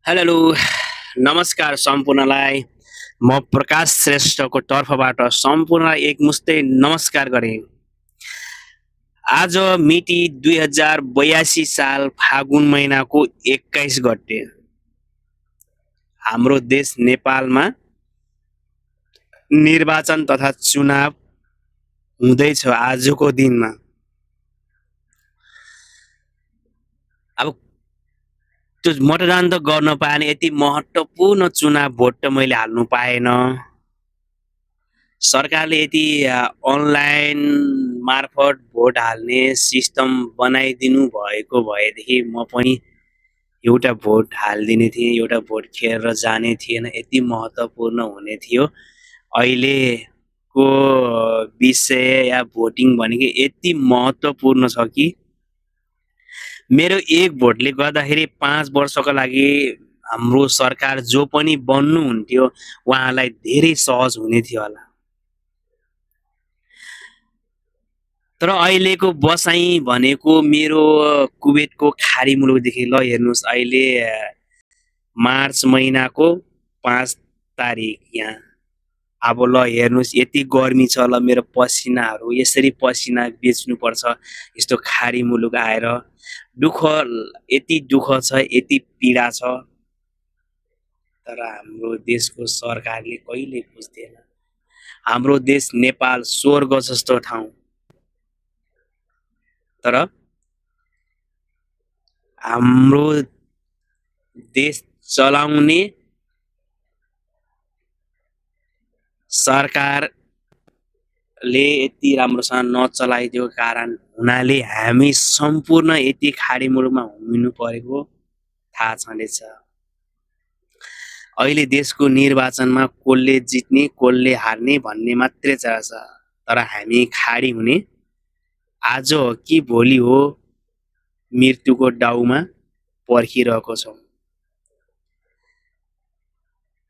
Hello नमस्कार सम्पूर्णलाई म प्रकाश श्रेष्ठको तर्फबाट सम्पूर्णलाई एकमुष्टै नमस्कार गरेँ। आज मिति 2082 साल फागुन महिनाको 21 गते हाम्रो देश नेपालमा निर्वाचन तथा चुनाव हुँदैछ आजको दिनमा। अब त्यो मतदान त गर्न पाएन, यति महत्त्वपूर्ण चुनाव भोट त मैले हाल्नु पाएन। सरकारले यति अनलाइन मार्फत भोट हाल्ने सिस्टम बनाइदिनु भएको भएदेखि म पनि एउटा भोट हालिदिने थिएँ, एउटा भोट खेलेर जाने थिएन। यति महत्त्वपूर्ण हुने थियो। अहिलेको विषय या भोटिङ भनेको यति महत्त्वपूर्ण छ कि मेरो एक भोटले गर्दाखेरि 5 वर्षको लागि हाम्रो सरकार जो पनि बन्नुहुन्थ्यो उहाँलाई धेरै सहज हुने थियो होला। तर अहिलेको बसाइ भनेको मेरो कुवेतको खाडी मुलुकदेखि ल हेर्नुहोस्, अहिले मार्च महिनाको 5 तारिक यहाँ। अब ल हेर्नुहोस् यति गर्मी छ, ल मेरो पसिनाहरू यसरी पसिना बेच्नुपर्छ यस्तो खाडी मुलुक आएर। दुःख यति दुःख छ, यति पीडा छ, तर हाम्रो देशको सरकारले कहिले बुझ्दैन। हाम्रो देश नेपाल स्वर्ग जस्तो ठाउँ, तर हाम्रो देश चलाउने सरकारले यति राम्रोसँग नचलाइदिएको कारण हुनाले हामी सम्पूर्ण यति खाडी मुलुकमा हुमिनु परेको थाहा छँदैछ। अहिले देशको निर्वाचनमा कसले जित्ने कसले हार्ने भन्ने मात्रै छ, तर हामी खाडी हुने आज हो कि भोलि हो मृत्युको डाउमा पर्खिरहेको छौँ।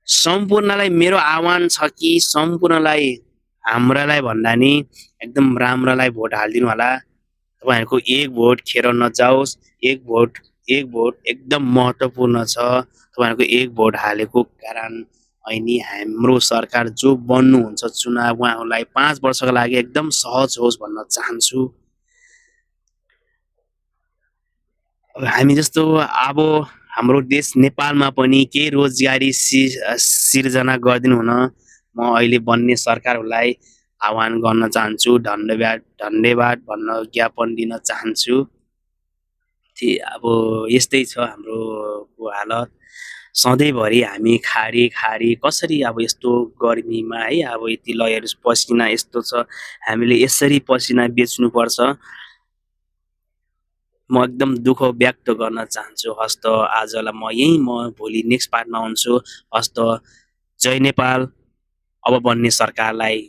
सम्पूर्णलाई मेरो आह्वान छ कि सम्पूर्णलाई हाम्रालाई भन्दा नि एकदम राम्रोलाई भोट हालिदिनु होला। तपाईँहरूको एक भोट खेर नजाओस्। एक भोट एकदम महत्त्वपूर्ण छ। तपाईँहरूको एक भोट हालेको कारण अनि हाम्रो सरकार जो बन्नुहुन्छ चुनाव उहाँहरूलाई 5 वर्षको लागि एकदम सहज होस् भन्न चाहन्छु। हामी जस्तो अब हाम्रो देश नेपालमा पनि केही रोजगारी सिर्जना गरिदिनु हुन म अहिले बन्ने सरकारहरूलाई आह्वान गर्न चाहन्छु। धन्यवाद भन्न ज्ञापन दिन चाहन्छु। अब यस्तै छ हाम्रो हालत। सधैँभरि हामी खाडी कसरी अब यस्तो गर्मीमा है, अब यति लयहरू पसिना यस्तो छ, हामीले यसरी पसिना बेच्नुपर्छ। म एकदम दुःख व्यक्त गर्न चाहन्छु। हस्त आजलाई म भोलि नेक्स्ट पार्टमा आउँछु। हस्त जय नेपाल। अब बन्ने सरकारलाई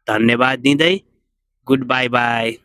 धन्यवाद दिँदै गुड बाई बाई।